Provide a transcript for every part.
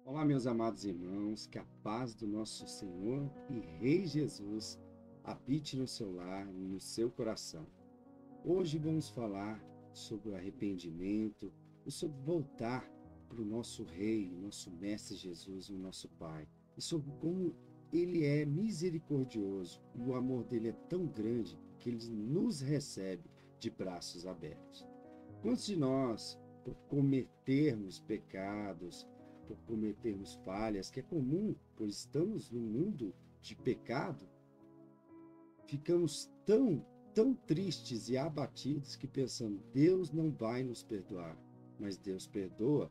Olá, meus amados irmãos, que a paz do nosso Senhor e Rei Jesus habite no seu lar e no seu coração. Hoje vamos falar sobre o arrependimento e sobre voltar para o nosso Rei, nosso Mestre Jesus, o nosso Pai, e sobre como Ele é misericordioso e o amor dele é tão grande que Ele nos recebe de braços abertos. Quantos de nós, por cometermos pecados, por cometermos falhas, que é comum, pois estamos num mundo de pecado, ficamos tão tristes e abatidos que pensamos, Deus não vai nos perdoar, mas Deus perdoa.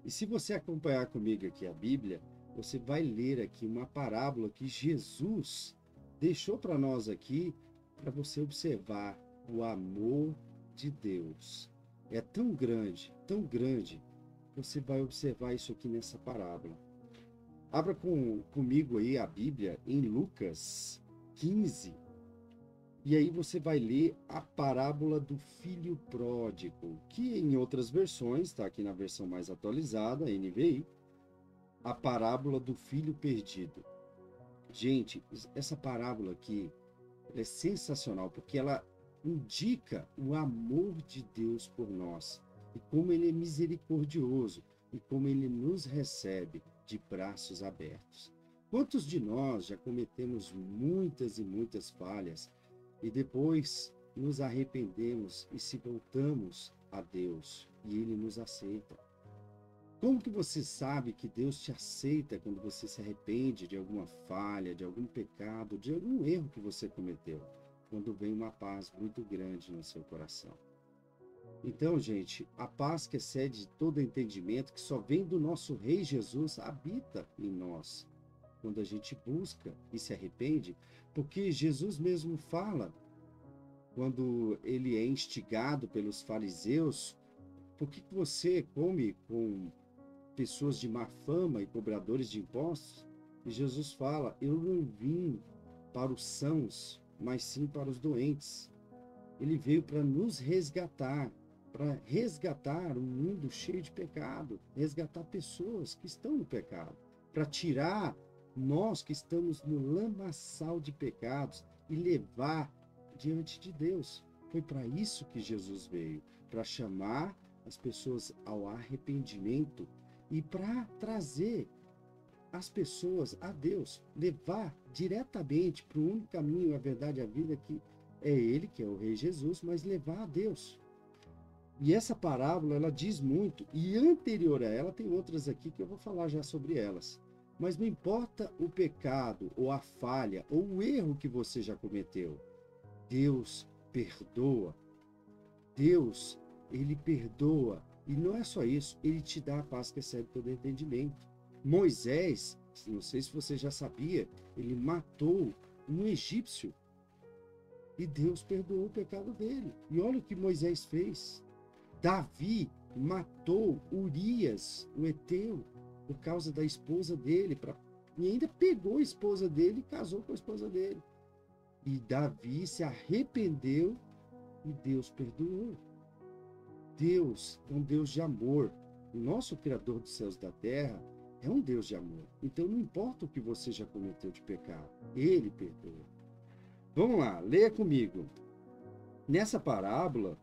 E se você acompanhar comigo aqui a Bíblia, você vai ler aqui uma parábola que Jesus deixou para nós aqui, para você observar o amor de Deus. É tão grande, você vai observar isso aqui nessa parábola. Abra comigo aí a Bíblia em Lucas 15, e aí você vai ler a parábola do filho pródigo, que em outras versões, está aqui na versão mais atualizada, NVI, a parábola do filho perdido. Gente, essa parábola aqui é sensacional, porque ela indica o amor de Deus por nós, e como ele é misericordioso, e como ele nos recebe de braços abertos. Quantos de nós já cometemos muitas e muitas falhas, e depois nos arrependemos e se voltamos a Deus, e ele nos aceita? Como que você sabe que Deus te aceita quando você se arrepende de alguma falha, de algum pecado, de algum erro que você cometeu? Quando vem uma paz muito grande no seu coração. Então, gente, a paz que excede todo entendimento, que só vem do nosso Rei Jesus, habita em nós. Quando a gente busca e se arrepende, porque Jesus mesmo fala, quando ele é instigado pelos fariseus, por que você come com pessoas de má fama e cobradores de impostos? E Jesus fala, eu não vim para os sãos, mas sim para os doentes. Ele veio para nos resgatar, para resgatar um mundo cheio de pecado, resgatar pessoas que estão no pecado, para tirar nós que estamos no lamaçal de pecados e levar diante de Deus. Foi para isso que Jesus veio, para chamar as pessoas ao arrependimento e para trazer as pessoas a Deus, levar diretamente para o único caminho, a verdade e a vida, que é Ele, que é o Rei Jesus, mas levar a Deus. E essa parábola, ela diz muito, e anterior a ela tem outras aqui que eu vou falar já sobre elas. Mas não importa o pecado, ou a falha, ou o erro que você já cometeu, Deus perdoa. Deus, Ele perdoa. E não é só isso, Ele te dá a paz que excede todo entendimento. Moisés, não sei se você já sabia, ele matou um egípcio e Deus perdoou o pecado dele. E olha o que Moisés fez. Davi matou Urias, o heteu, por causa da esposa dele, e ainda pegou a esposa dele e casou com a esposa dele. E Davi se arrependeu e Deus perdoou. Deus é um Deus de amor. O nosso Criador dos céus e da terra é um Deus de amor. Então não importa o que você já cometeu de pecado, Ele perdoa. Vamos lá, leia comigo. Nessa parábola,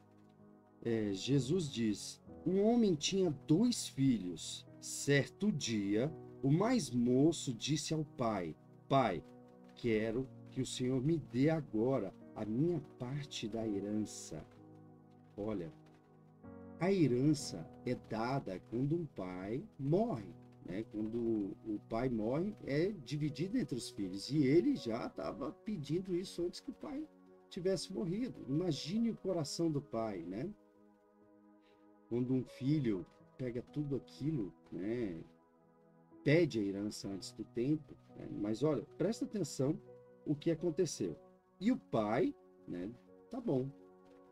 Jesus diz, um homem tinha 2 filhos. Certo dia, o mais moço disse ao pai, pai, quero que o Senhor me dê agora a minha parte da herança. Olha, a herança é dada quando um pai morre, né? Quando o pai morre, é dividido entre os filhos. E ele já estava pedindo isso antes que o pai tivesse morrido. Imagine o coração do pai, né? Quando um filho pega tudo aquilo, né? Pede a herança antes do tempo, né? Mas olha, presta atenção o que aconteceu. E o pai, né? Tá bom,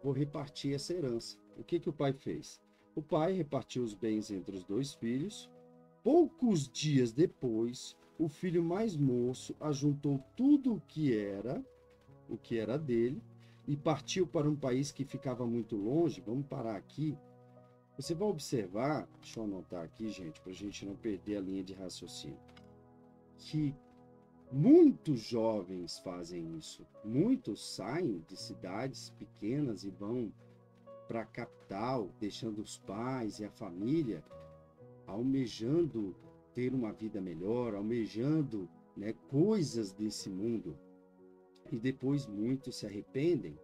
vou repartir essa herança. O que o pai fez? O pai repartiu os bens entre os 2 filhos. Poucos dias depois, o filho mais moço ajuntou tudo o que era dele, e partiu para um país que ficava muito longe. Vamos parar aqui. Você vai observar, deixa eu anotar aqui, gente, para a gente não perder a linha de raciocínio, que muitos jovens fazem isso. Muitos saem de cidades pequenas e vão para a capital, deixando os pais e a família, almejando ter uma vida melhor, almejando, né, coisas desse mundo. E depois muitos se arrependem.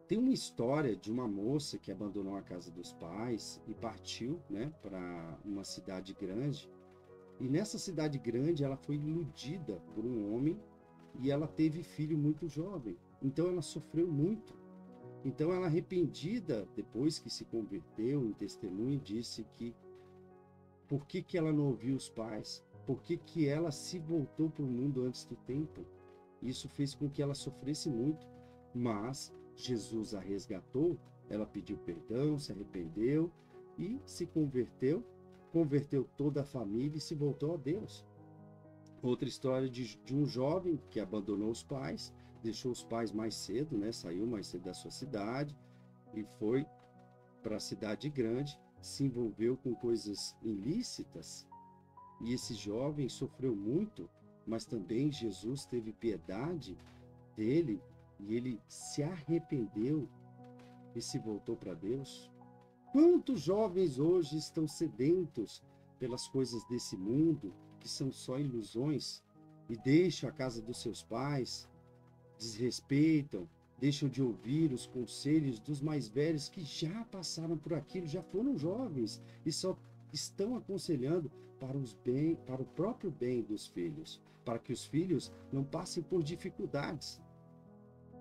Tem uma história de uma moça que abandonou a casa dos pais e partiu, né, para uma cidade grande. E nessa cidade grande ela foi iludida por um homem e ela teve filho muito jovem. Então ela sofreu muito. Então ela, arrependida, depois que se converteu em testemunho, disse que por que ela não ouviu os pais? Por que ela se voltou para o mundo antes do tempo? Isso fez com que ela sofresse muito, mas Jesus a resgatou, ela pediu perdão, se arrependeu e se converteu, converteu toda a família e se voltou a Deus. Outra história de um jovem que abandonou os pais, deixou os pais mais cedo, né? Saiu mais cedo da sua cidade e foi para a cidade grande, se envolveu com coisas ilícitas e esse jovem sofreu muito, mas também Jesus teve piedade dele e ele se arrependeu e se voltou para Deus. Quantos jovens hoje estão sedentos pelas coisas desse mundo, que são só ilusões, e deixam a casa dos seus pais, desrespeitam, deixam de ouvir os conselhos dos mais velhos que já passaram por aquilo, já foram jovens e só estão aconselhando para o próprio bem dos filhos, para que os filhos não passem por dificuldades.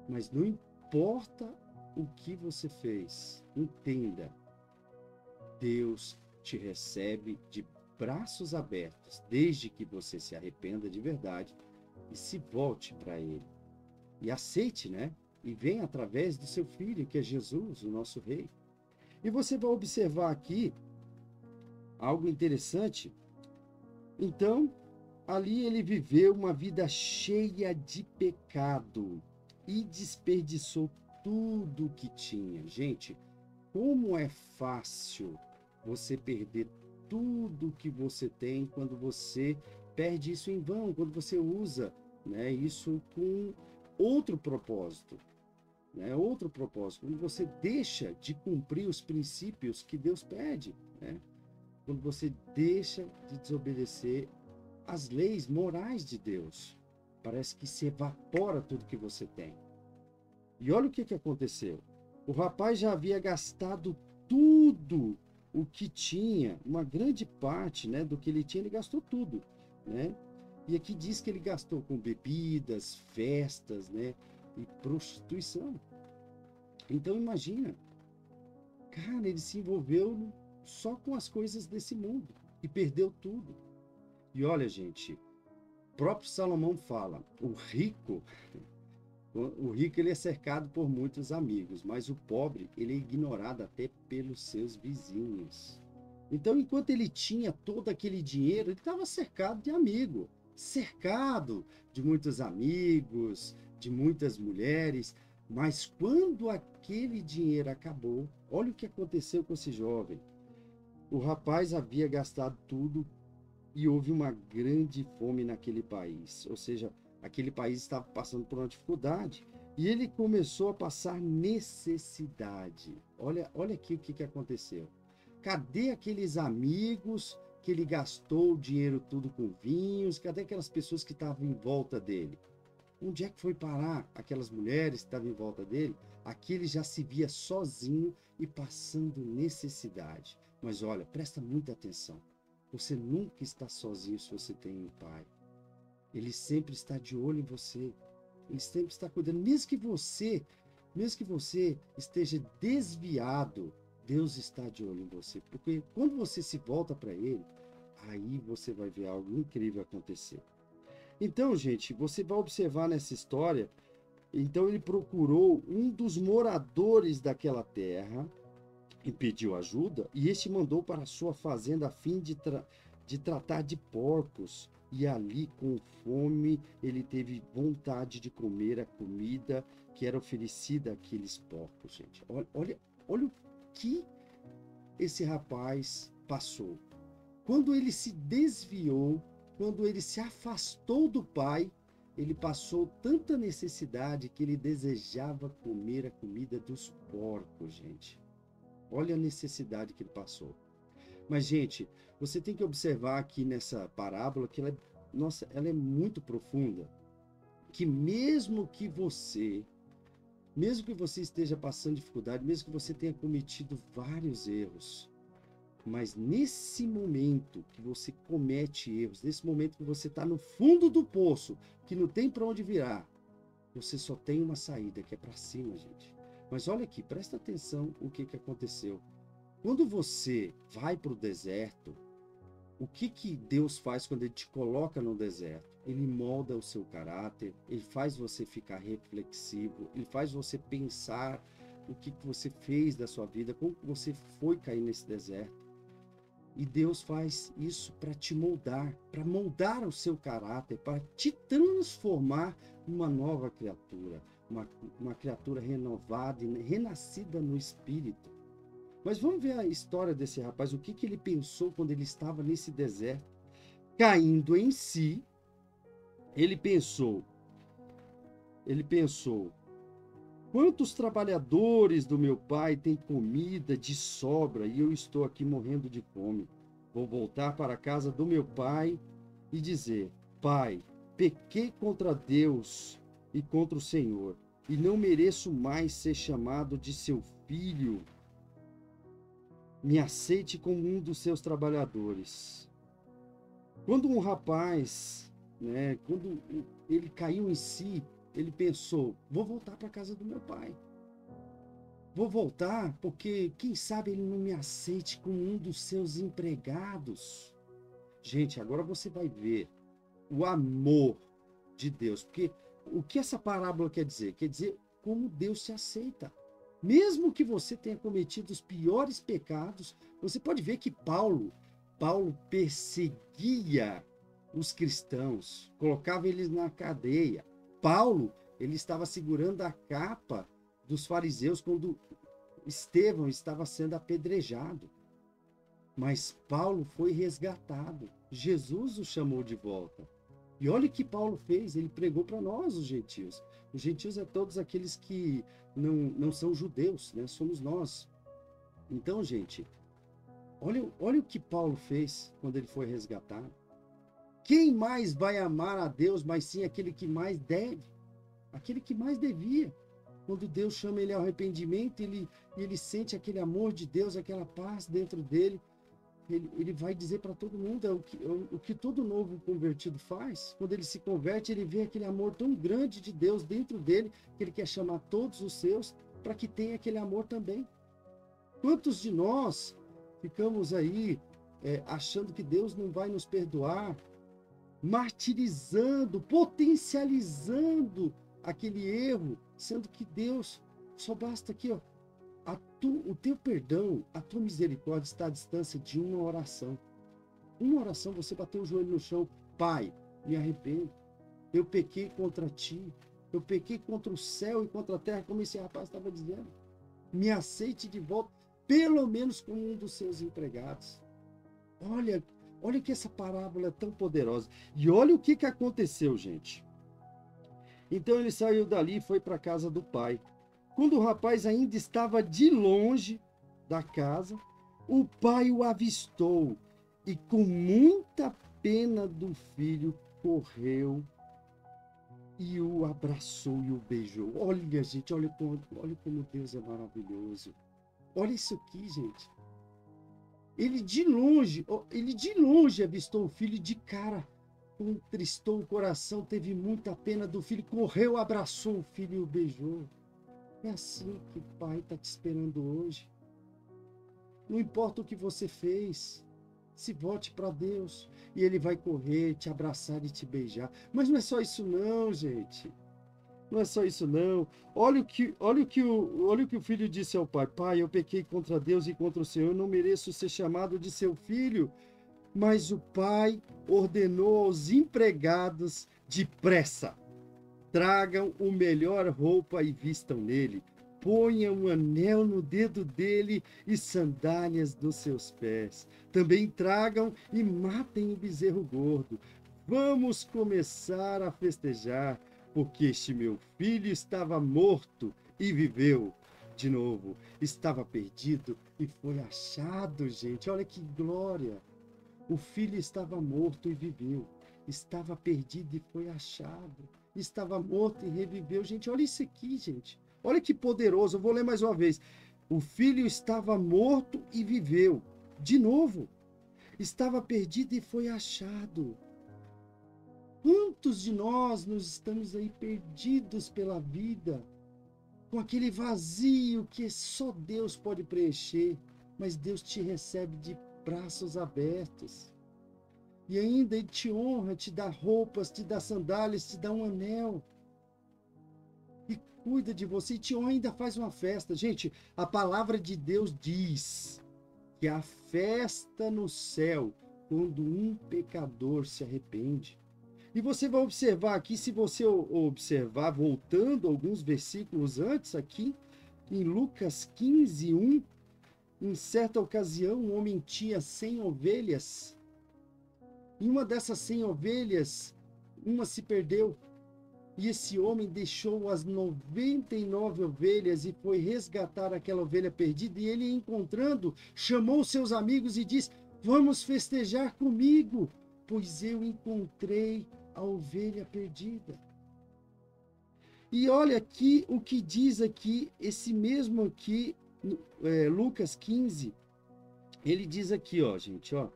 Mas não importa o que você fez, entenda, Deus te recebe de braços abertos, desde que você se arrependa de verdade e se volte para Ele. E aceite, né? E venha através do seu Filho, que é Jesus, o nosso Rei. E você vai observar aqui algo interessante. Então, ali ele viveu uma vida cheia de pecado e desperdiçou tudo que tinha. Gente, como é fácil você perder tudo que você tem quando você perde isso em vão, quando você usa, né, isso com outro propósito, né, outro propósito, quando você deixa de cumprir os princípios que Deus pede, né, quando você deixa de desobedecer as leis morais de Deus, parece que se evapora tudo que você tem. E olha o que aconteceu. O rapaz já havia gastado tudo o que tinha, uma grande parte, né, do que ele tinha, ele gastou tudo, né? E aqui diz que ele gastou com bebidas, festas, né, e prostituição. Então imagina, cara, ele se envolveu só com as coisas desse mundo e perdeu tudo. E olha, gente, o próprio Salomão fala, o rico ele é cercado por muitos amigos, mas o pobre ele é ignorado até pelos seus vizinhos. Então, enquanto ele tinha todo aquele dinheiro, ele estava cercado de amigos, cercado de muitos amigos, de muitas mulheres. Mas quando aquele dinheiro acabou, olha o que aconteceu com esse jovem. O rapaz havia gastado tudo e houve uma grande fome naquele país. Ou seja, aquele país estava passando por uma dificuldade e ele começou a passar necessidade. Olha aqui o que aconteceu. Cadê aqueles amigos que ele gastou o dinheiro tudo com vinhos? Cadê aquelas pessoas que estavam em volta dele? Onde é que foi parar aquelas mulheres que estavam em volta dele? Aqui ele já se via sozinho e passando necessidade. Mas olha, presta muita atenção. Você nunca está sozinho se você tem um pai. Ele sempre está de olho em você. Ele sempre está cuidando. Mesmo que você esteja desviado, Deus está de olho em você. Porque quando você se volta para Ele, aí você vai ver algo incrível acontecer. Então, gente, você vai observar nessa história, então ele procurou um dos moradores daquela terra e pediu ajuda, e este mandou para a sua fazenda a fim de tratar de porcos. E ali, com fome, ele teve vontade de comer a comida que era oferecida àqueles porcos, gente. Olha o que esse rapaz passou? Quando ele se desviou, quando ele se afastou do pai, ele passou tanta necessidade que ele desejava comer a comida dos porcos, gente. Olha a necessidade que ele passou. Mas, gente, você tem que observar aqui nessa parábola que ela é muito profunda, que mesmo que você esteja passando dificuldade, mesmo que você tenha cometido vários erros, mas nesse momento que você comete erros, nesse momento que você está no fundo do poço, que não tem para onde virar, você só tem uma saída, que é para cima, gente. Mas olha aqui, presta atenção o que aconteceu. Quando você vai para o deserto, o que Deus faz quando Ele te coloca no deserto? Ele molda o seu caráter, Ele faz você ficar reflexivo, Ele faz você pensar o que você fez da sua vida, como você foi cair nesse deserto. E Deus faz isso para te moldar, para moldar o seu caráter, para te transformar numa nova criatura, uma criatura renovada e renascida no Espírito. Mas vamos ver a história desse rapaz, o que ele pensou quando ele estava nesse deserto. Caindo em si, ele pensou, quantos trabalhadores do meu pai têm comida de sobra e eu estou aqui morrendo de fome? Vou voltar para a casa do meu pai e dizer: Pai, pequei contra Deus e contra o Senhor, e não mereço mais ser chamado de seu filho. Me aceite como um dos seus trabalhadores. Quando um rapaz, quando ele caiu em si, ele pensou: vou voltar para a casa do meu pai. Vou voltar porque, quem sabe, ele não me aceite como um dos seus empregados. Gente, agora você vai ver o amor de Deus. Porque o que essa parábola quer dizer? Quer dizer como Deus te aceita. Mesmo que você tenha cometido os piores pecados, você pode ver que Paulo perseguia os cristãos, colocava eles na cadeia. Paulo, ele estava segurando a capa dos fariseus quando Estevão estava sendo apedrejado. Mas Paulo foi resgatado. Jesus o chamou de volta. E olha o que Paulo fez, ele pregou para nós, os gentios. Os gentios é todos aqueles que não são judeus, né? Somos nós. Então, gente, olha o que Paulo fez quando ele foi resgatado. Quem mais vai amar a Deus, mas sim aquele que mais deve? Aquele que mais devia. Quando Deus chama ele ao arrependimento, ele sente aquele amor de Deus, aquela paz dentro dele. Ele vai dizer para todo mundo o que todo novo convertido faz. Quando ele se converte, ele vê aquele amor tão grande de Deus dentro dele, que ele quer chamar todos os seus para que tenha aquele amor também. Quantos de nós ficamos aí achando que Deus não vai nos perdoar, martirizando, potencializando aquele erro, sendo que Deus só basta aqui, ó. O teu perdão, a tua misericórdia está à distância de uma oração. Uma oração, você bateu o joelho no chão: Pai, me arrependo. Eu pequei contra ti. Eu pequei contra o céu e contra a terra, como esse rapaz estava dizendo. Me aceite de volta, pelo menos como um dos seus empregados. Olha que essa parábola é tão poderosa. E olha o que aconteceu, gente. Então ele saiu dali e foi para a casa do pai. Quando o rapaz ainda estava de longe da casa, o pai o avistou e, com muita pena do filho, correu e o abraçou e o beijou. Olha, gente, olha como Deus é maravilhoso. Olha isso aqui, gente. Ele de longe avistou o filho, de cara contristou o coração, teve muita pena do filho, correu, abraçou o filho e o beijou. É assim que o Pai está te esperando hoje. Não importa o que você fez, se volte para Deus e Ele vai correr, te abraçar e te beijar. Mas não é só isso não, gente. Não é só isso não. Olha o que o filho disse ao pai: Pai, eu pequei contra Deus e contra o Senhor, não mereço ser chamado de seu filho. Mas o pai ordenou aos empregados: depressa, tragam o melhor roupa e vistam nele. ponha um anel no dedo dele e sandálias dos seus pés. Também tragam e matem o bezerro gordo. Vamos começar a festejar, porque este meu filho estava morto e viveu. De novo, estava perdido e foi achado, gente. Olha que glória! O filho estava morto e viveu. Estava perdido e foi achado. Estava morto e reviveu. Gente, olha isso aqui, gente. Olha que poderoso. Eu vou ler mais uma vez. O filho estava morto e viveu. De novo. Estava perdido e foi achado. Quantos de nós nos estamos aí perdidos pela vida, com aquele vazio que só Deus pode preencher, mas Deus te recebe de braços abertos. E ainda Ele te honra, te dá roupas, te dá sandálias, te dá um anel. E cuida de você, e te honra e ainda faz uma festa. Gente, a palavra de Deus diz que a festa no céu, quando um pecador se arrepende. E você vai observar aqui, se você observar, voltando alguns versículos antes aqui, em Lucas 15, 1, em certa ocasião, um homem tinha 100 ovelhas. E uma dessas 100 ovelhas, uma se perdeu. E esse homem deixou as 99 ovelhas e foi resgatar aquela ovelha perdida. E ele, encontrando, chamou seus amigos e disse: vamos festejar comigo, pois eu encontrei a ovelha perdida. E olha aqui o que diz aqui, esse mesmo aqui, Lucas 15, ele diz aqui, ó, gente, ó.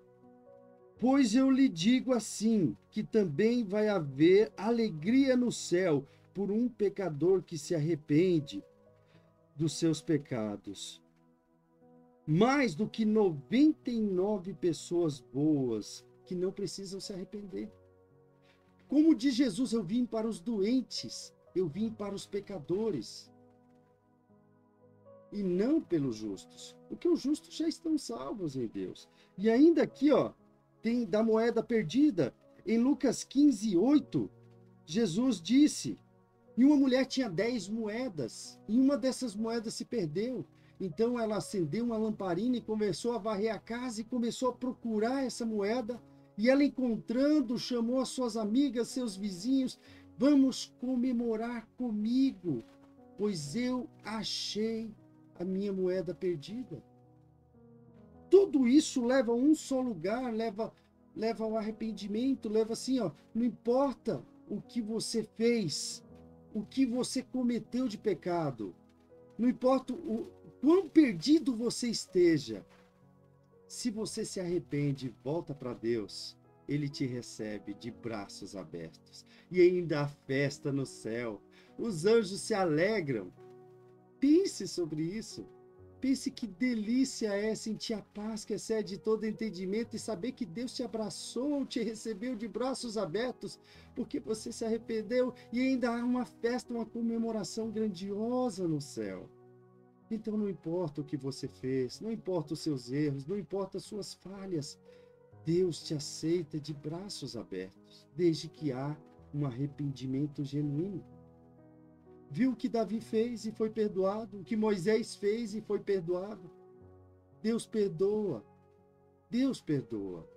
Pois eu lhe digo assim, que também vai haver alegria no céu por um pecador que se arrepende dos seus pecados, mais do que 99 pessoas boas que não precisam se arrepender. Como diz Jesus, eu vim para os doentes, eu vim para os pecadores, e não pelos justos, porque os justos já estão salvos em Deus. E ainda aqui, ó, tem da moeda perdida, em Lucas 15, 8, Jesus disse, e uma mulher tinha 10 moedas, e uma dessas moedas se perdeu. Então ela acendeu uma lamparina e começou a varrer a casa e começou a procurar essa moeda. E ela, encontrando, chamou as suas amigas, seus vizinhos: vamos comemorar comigo, pois eu achei a minha moeda perdida. Tudo isso leva a um só lugar, leva ao arrependimento, leva assim, ó, não importa o que você fez, o que você cometeu de pecado, não importa o quão perdido você esteja, se você se arrepende e volta para Deus, Ele te recebe de braços abertos. E ainda há festa no céu. Os anjos se alegram. Pense sobre isso. Pense que delícia é sentir a paz que excede todo entendimento e saber que Deus te abraçou, te recebeu de braços abertos, porque você se arrependeu, e ainda há uma festa, uma comemoração grandiosa no céu. Então não importa o que você fez, não importa os seus erros, não importa as suas falhas, Deus te aceita de braços abertos, desde que há um arrependimento genuíno. Viu o que Davi fez e foi perdoado, o que Moisés fez e foi perdoado. Deus perdoa, Deus perdoa.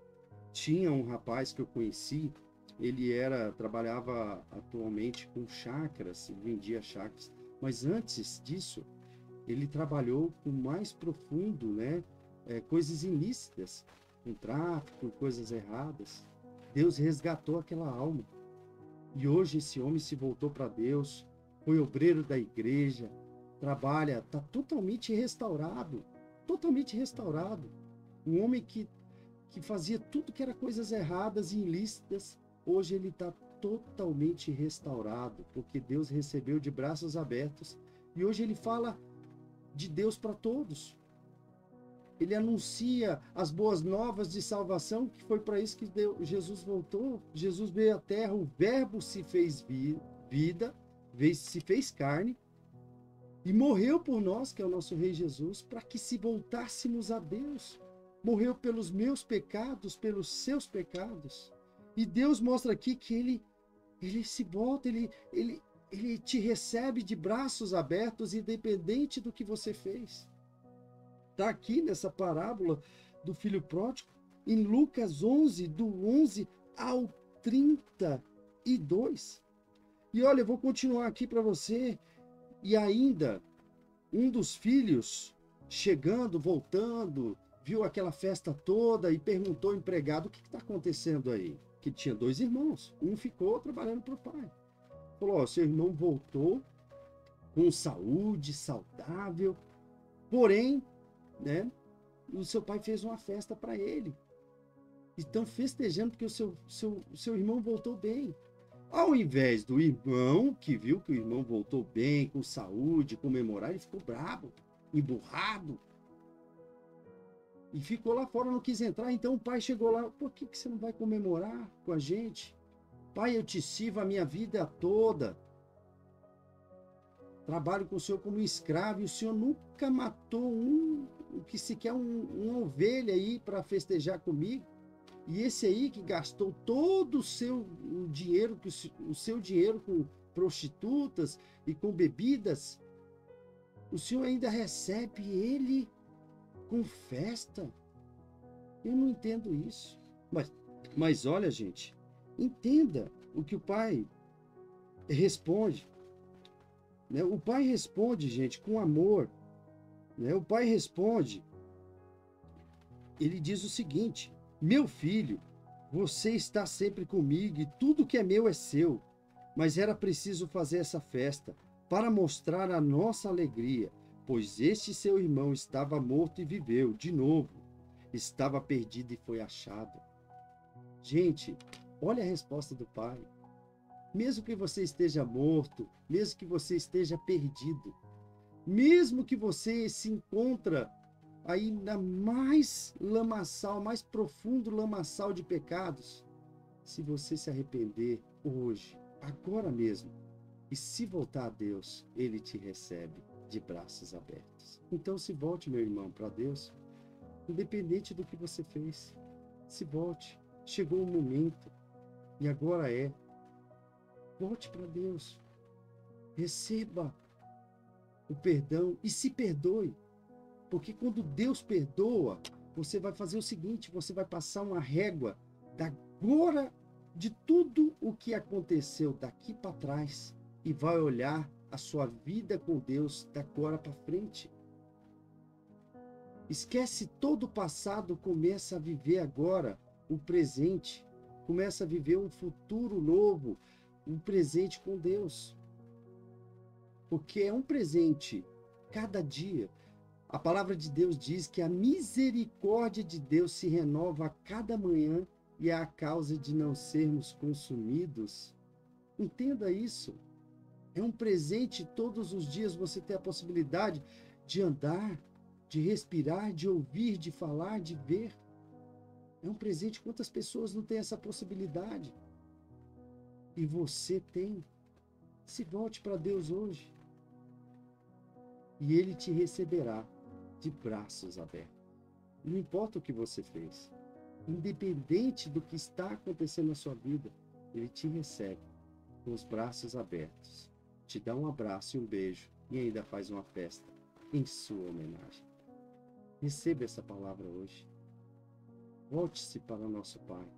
Tinha um rapaz que eu conheci, ele trabalhava atualmente com chácaras, vendia chácaras, mas antes disso, ele trabalhou com mais profundo, né? Coisas ilícitas, com tráfico, coisas erradas. Deus resgatou aquela alma. E hoje esse homem se voltou para Deus, foi obreiro da igreja, trabalha, está totalmente restaurado. Totalmente restaurado. Um homem que fazia tudo que era coisas erradas e ilícitas, hoje ele está totalmente restaurado, porque Deus recebeu de braços abertos. E hoje ele fala de Deus para todos. Ele anuncia as boas novas de salvação, que foi para isso que Jesus voltou. Jesus veio à terra, o verbo se fez vida, se fez carne, e morreu por nós, que é o nosso Rei Jesus, para que se voltássemos a Deus. Morreu pelos meus pecados, pelos seus pecados. E Deus mostra aqui que ele se volta, ele ele te recebe de braços abertos, independente do que você fez. Está aqui nessa parábola do filho pródigo, em Lucas 11, do 11 ao 32. E olha, eu vou continuar aqui para você. E ainda, um dos filhos, chegando, voltando, viu aquela festa toda e perguntou ao empregado: o que está acontecendo aí? Que tinha 2 irmãos, um ficou trabalhando para o pai. Falou: ó, seu irmão voltou com saúde, saudável, porém, né, o seu pai fez uma festa para ele. Estão festejando porque o seu irmão voltou bem. Ao invés do irmão, que viu que o irmão voltou bem, com saúde, comemorar, ele ficou bravo, emburrado. E ficou lá fora, não quis entrar. Então o pai chegou lá: por que você não vai comemorar com a gente? Pai, eu te sirvo a minha vida toda. Trabalho com o senhor como escravo e o senhor nunca matou que sequer uma ovelha aí para festejar comigo. E esse aí que gastou todo o seu dinheiro, com prostitutas e com bebidas, o senhor ainda recebe ele com festa? Eu não entendo isso. Mas olha, gente, entenda o que o pai responde. Né? O pai responde, gente, com amor. Né? O pai responde, ele diz o seguinte: meu filho, você está sempre comigo e tudo que é meu é seu. Mas era preciso fazer essa festa para mostrar a nossa alegria, pois este seu irmão estava morto e viveu de novo. Estava perdido e foi achado. Gente, olha a resposta do pai. Mesmo que você esteja morto, mesmo que você esteja perdido, mesmo que você se encontra aí na mais lamaçal, mais profundo lamaçal de pecados, se você se arrepender hoje, agora mesmo, e se voltar a Deus, Ele te recebe de braços abertos. Então se volte, meu irmão, para Deus, independente do que você fez. Se volte. Chegou o momento, e agora é. Volte para Deus. Receba o perdão e se perdoe. Porque quando Deus perdoa, você vai fazer o seguinte: você vai passar uma régua da agora de tudo o que aconteceu daqui para trás e vai olhar a sua vida com Deus da agora para frente. Esquece todo o passado, começa a viver agora o presente, começa a viver um futuro novo, um presente com Deus. Porque é um presente cada dia. A palavra de Deus diz que a misericórdia de Deus se renova a cada manhã e é a causa de não sermos consumidos. Entenda isso. É um presente todos os dias você ter a possibilidade de andar, de respirar, de ouvir, de falar, de ver. É um presente. Quantas pessoas não têm essa possibilidade? E você tem. Se volte para Deus hoje. E Ele te receberá de braços abertos. Não importa o que você fez. Independente do que está acontecendo na sua vida, Ele te recebe com os braços abertos. Te dá um abraço e um beijo e ainda faz uma festa em sua homenagem. Receba essa palavra hoje. Volte-se para o nosso Pai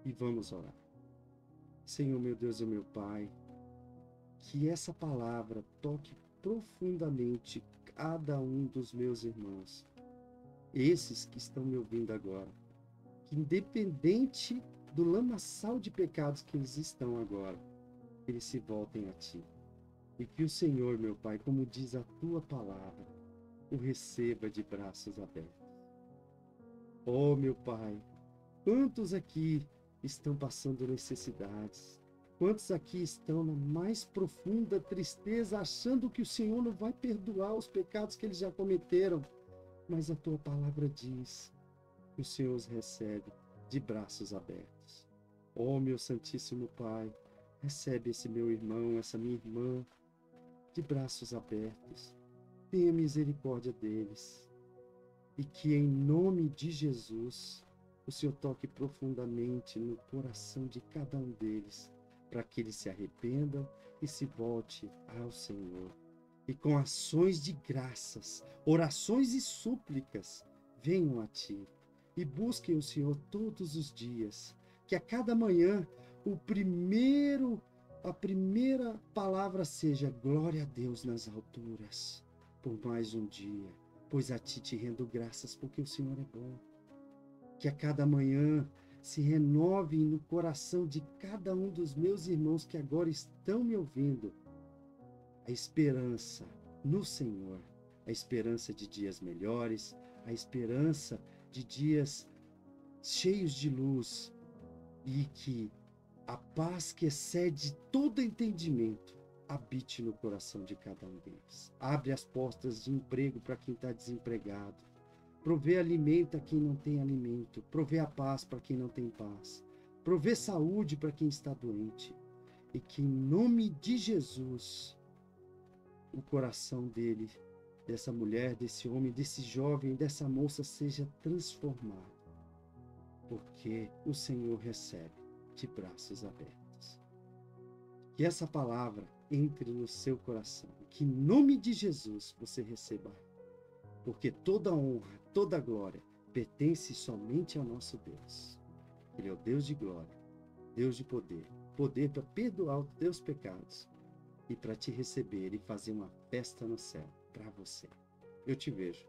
e vamos orar. Senhor, meu Deus e meu Pai, que essa palavra toque profundamente cada um dos meus irmãos, esses que estão me ouvindo agora, que independente do lamaçal de pecados que eles estão agora, eles se voltem a Ti. E que o Senhor, meu Pai, como diz a Tua palavra, o receba de braços abertos. Oh, meu Pai, quantos aqui estão passando necessidades? Quantos aqui estão na mais profunda tristeza, achando que o Senhor não vai perdoar os pecados que eles já cometeram? Mas a Tua palavra diz que o Senhor os recebe de braços abertos. Oh, meu Santíssimo Pai, recebe esse meu irmão, essa minha irmã, de braços abertos. Tenha misericórdia deles. E que em nome de Jesus, o Senhor toque profundamente no coração de cada um deles, para que eles se arrependam e se volte ao Senhor. E com ações de graças, orações e súplicas, venham a Ti e busquem o Senhor todos os dias. Que a cada manhã a primeira palavra seja glória a Deus nas alturas, por mais um dia, pois a Ti te rendo graças, porque o Senhor é bom. Que a cada manhã se renove no coração de cada um dos meus irmãos que agora estão me ouvindo a esperança no Senhor, a esperança de dias melhores, a esperança de dias cheios de luz, e que a paz que excede todo entendimento habite no coração de cada um deles. Abre as portas de emprego para quem está desempregado. Provê alimento a quem não tem alimento. Provê a paz para quem não tem paz. Provê saúde para quem está doente. E que em nome de Jesus, o coração dele, dessa mulher, desse homem, desse jovem, dessa moça seja transformado. Porque o Senhor recebe de braços abertos. Que essa palavra entre no seu coração. Que em nome de Jesus você receba. Porque toda honra, toda glória pertence somente ao nosso Deus. Ele é o Deus de glória, Deus de poder. Poder para perdoar os teus pecados e para te receber e fazer uma festa no céu para você. Eu te vejo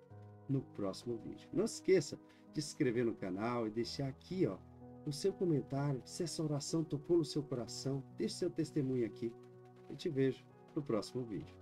no próximo vídeo. Não esqueça de se inscrever no canal e deixar aqui, o seu comentário, se essa oração tocou no seu coração. Deixe seu testemunho aqui. Eu te vejo no próximo vídeo.